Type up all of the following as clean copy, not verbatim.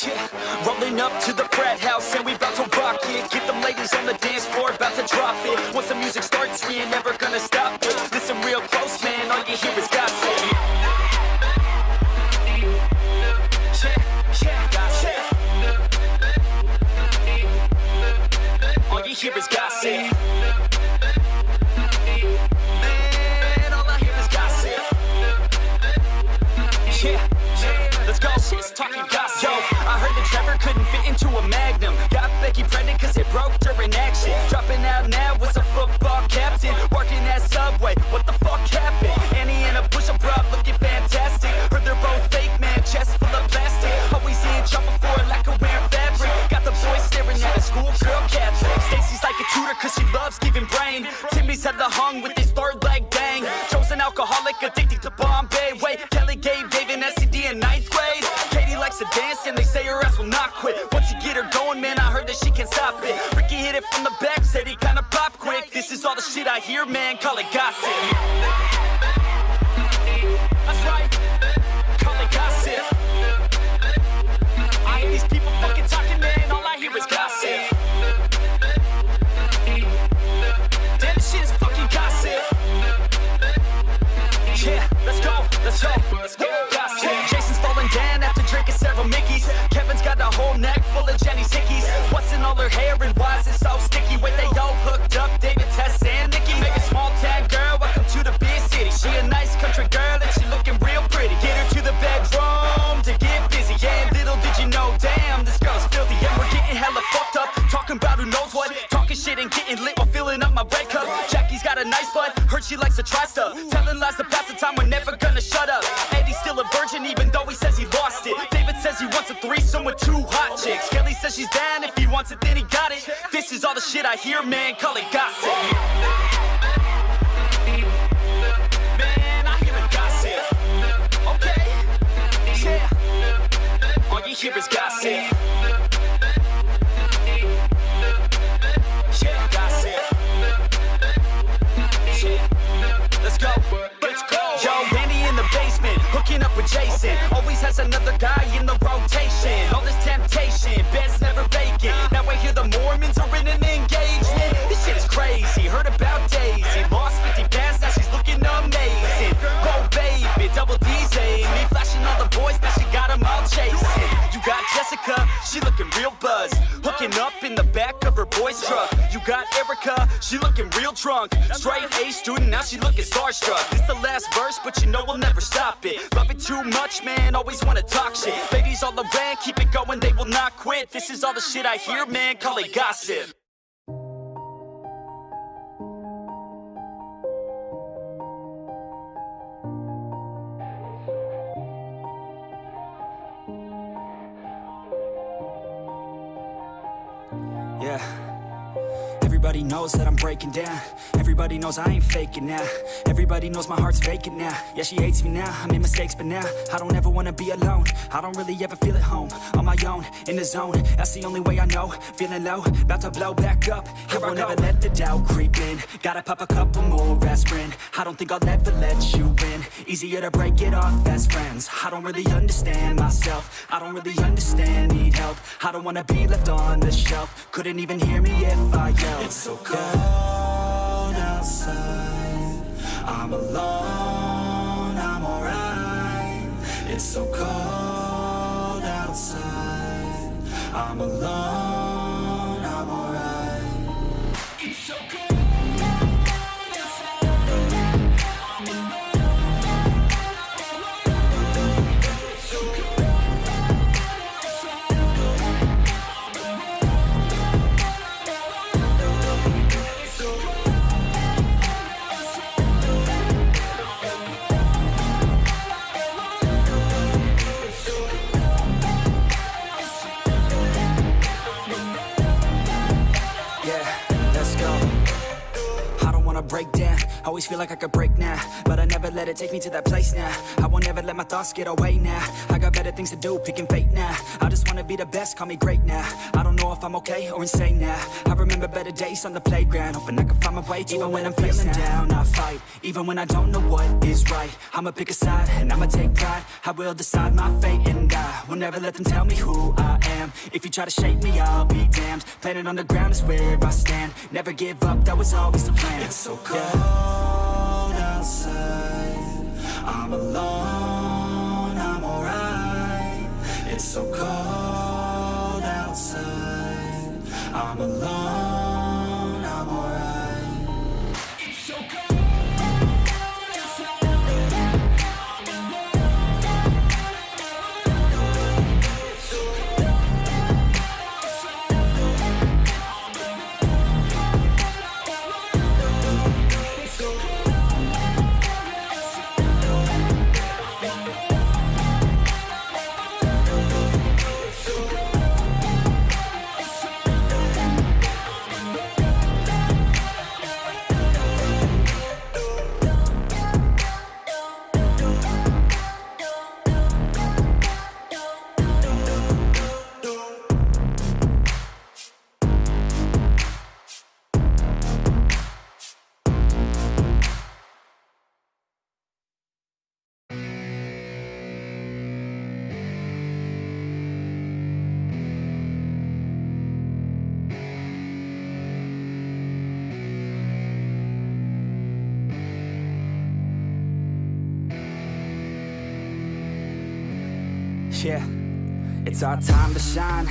Yeah, rolling up to the frat house and we about to rock it. Get them ladies on the dance floor, about to drop it. Once the music starts, we ain't never gonna stop it. Listen real close, man, all you hear is gossip. Yeah, gossip. All you hear is gossip. Man, all I hear is gossip. Yeah, let's go. She's talking gossip. Yo, I heard that Trevor couldn't fit into a Magnum. Got Becky pregnant cause it broke during action. Dropping out now was a football captain. Working at Subway, what the fuck happened? Annie and a push-up bra looking fantastic. Heard they're both fake, man, chest full of plastic. Always in trouble for a lack of wearing fabric. Got the boys staring at a schoolgirl Catherine. Stacy's like a tutor cause she loves giving brain. Timmy's had the hung with his third leg bang. Joe's an alcoholic addicted to Bombay. Wait, Kelly gave Dave an STD in 9th grade. Katie likes to dance and they say her ass will not quit. Once you get her going, man, I heard that she can't stop it. Ricky hit it from the back, said he kinda pop quick. This is all the shit I hear, man, call it gossip. That's right, call it gossip. I hear these people fucking talking, man, all I hear is gossip. Damn, this shit is fucking gossip. Yeah, let's go, let's go, let's go, gossip. Jason's falling down after drinking several Mickeys. Kevin's got a whole neck full of Jenny's hickeys. What's in all her hair and why is it so sticky? Wait, they all hooked up, David, Tess, and Nikki. Make a small town girl, welcome to the big city. She a nice country girl and she looking real pretty. Get her to the bedroom to get busy. Yeah, little did you know, damn, this girl's filthy. Yeah, we're getting hella fucked up, talking about who knows what. Talking shit and getting lit while filling up my red cup. Jackie's got a nice butt, heard she likes to try stuff. Telling lies to pass the time, we're never gonna shut up. Eddie's still a virgin even though he says he lost it. David says he wants a threesome with 2 hot chicks. Kelly says she's down, if he wants it then he got it. This is all the shit I hear, man, call it gossip. Man, I hear it gossip. Okay, yeah, all you hear is gossip. Yeah, gossip. Yeah, let's go, let's go. Yo, Randy in the basement, hooking up with Jason. Always has another guy in the rotation. All this temptation, bed's never vacant. Now I hear the Mormons are in an engagement. This shit is crazy, heard about Daisy. Lost 50 pounds, now she's looking amazing. Go baby, double D's me. Flashing all the boys, now she got them all chasing. You got Jessica, she looking real buzzed. Hooking up in the back of her boy's truck. You got Erica, she looking real drunk. Straight A student, now she looking starstruck. This the last verse, but you know we'll never stop it. Love it too much, man, always wanna talk shit. Ladies all around, keep it going, they will not quit. This is all the shit I hear, man, call it gossip. Yeah. Everybody knows that I'm breaking down. Everybody knows I ain't faking now. Everybody knows my heart's vacant now. Yeah, she hates me now, I made mistakes but now I don't ever wanna be alone. I don't really ever feel at home. On my own, in the zone, that's the only way I know. Feeling low, about to blow back up. Here I won't ever let the doubt creep in. Gotta pop a couple more aspirin. I don't think I'll ever let you in. Easier to break it off as friends. I don't really understand myself. I don't really understand, need help. I don't wanna be left on the shelf. Couldn't even hear me if I yelled. It's so cold outside. I'm alone, I'm alright. It's so cold outside. I'm alone, I'm alright. It's so cold. wanna break down. Always feel like I could break now, but I never let it take me to that place now. I won't ever let my thoughts get away now. I got better things to do, picking fate now. I just wanna be the best, call me great now. I don't know if I'm okay or insane now. I remember better days on the playground, hoping I can find my way even when I'm feeling down. I fight, even when I don't know what is right. I'ma pick a side, and I'ma take pride. I will decide my fate, and I will never let them tell me who I am. If you try to shape me, I'll be damned. Planet on the ground is where I stand. Never give up, that was always the plan. It's so cold outside, I'm alone, I'm alright. It's so cold outside, I'm alone, I'm alright. It's so cold outside, I'm alone. It's so cold outside, yeah, it's our time to shine.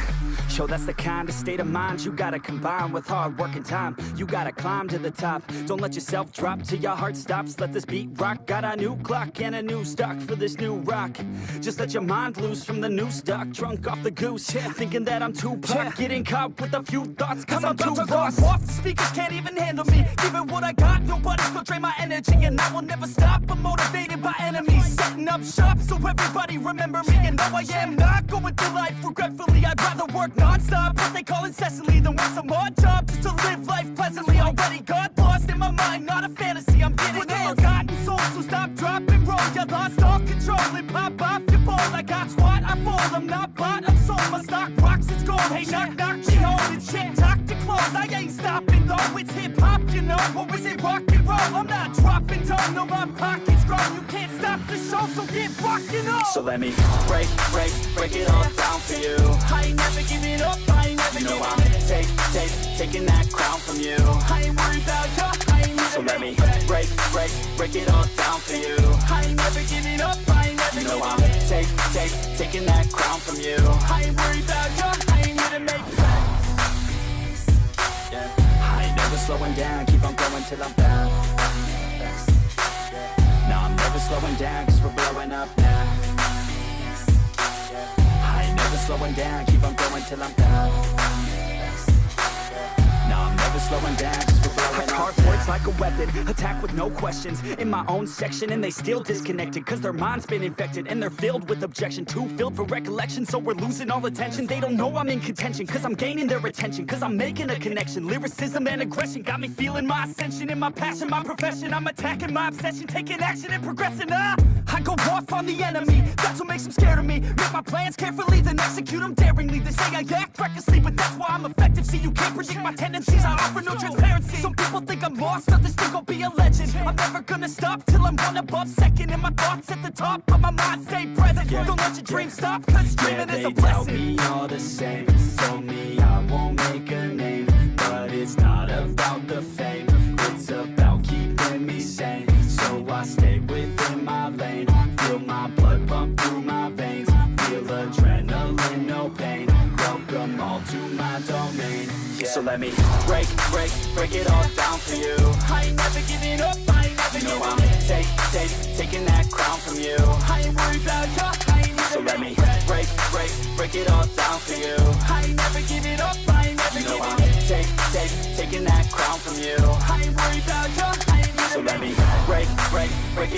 Show that's the kind of state of mind you gotta combine with hard work and time. You gotta climb to the top. Don't let yourself drop till your heart stops. Let this beat rock. Got a new clock and a new stock for this new rock. Just let your mind loose from the new stock. Drunk off the goose, yeah, thinking that I'm too pop. Yeah. Getting caught with a few thoughts cause I'm too lost. Off the speakers can't even handle me. Giving what I got, nobody's gonna drain my energy. And I will never stop, I'm motivated by enemies. Setting up shop so everybody remember me. And though I am not going through life regretfully, I'd rather work non-stop, what they call incessantly, than work some odd job just to live life pleasantly. Already got lost in my mind, not a fantasy, I'm getting it. Forgotten soul, so stop, drop, and roll. You lost all control and pop off your ball. I got squat, I fall, I'm not bought, I'm sold. My stock rocks, it's gold. Hey, knock, knock, me home. It's shit, talk to close. I ain't stopping though, it's hip-hop, you know. Or is it rock and roll? I'm not dropping down, no, my pocket's grown. You can't stop the show, so get rockin' on. So let me break it all down for you. I ain't never giving up, I ain't never giving up. Taking that crown from you. I ain't worried about you, I ain't never. So let me break it all down for you. I ain't never giving up, I ain't never giving up. I'm taking that crown from you. I ain't worried about you, I ain't here to make friends. Yeah. I ain't never slowing down, keep on going till I'm down. No, I'm never slowing down, cause we're blowing up now. I ain't never slowing down, keep on going till I'm down. No, I'm never slowing down, cause we're blowing up. I carve words like a weapon, attack with no questions. In my own section, and they still disconnected, cause their mind's been infected, and they're filled with objection. Too filled for recollection, so we're losing all attention. They don't know I'm in contention, cause I'm gaining their attention, cause I'm making a connection. Lyricism and aggression got me feeling my ascension. In my passion, my profession, I'm attacking my obsession, taking action and progressing. I go off on the enemy, that's what makes them scared of me. Make my plans carefully, then execute them daringly. They say I act recklessly, but that's why I'm effective. See, you can't predict my tendencies, I offer no transparency. Some people think I'm lost, others think I'll be a legend. I'm never gonna stop till I'm one above second. And my thoughts at the top, but my mind stay present. Don't let your dreams stop, cause dreaming is a blessing. They tell me all the same, told me I won't make a name. But it's not about the fame, it's about keeping me sane. So I stay within my lane, feel my blood pump through my veins. Feel adrenaline, no pain, welcome all to my domain. So let me break it all down for you. I ain't never giving up, I ain't never giving up. Taking that crown from you. I ain't worried about you, I ain't never. So let me break it all down for you. I ain't never giving up, I ain't never giving up. Taking that crown from you. I ain't worried about you, I ain't never. So let me break it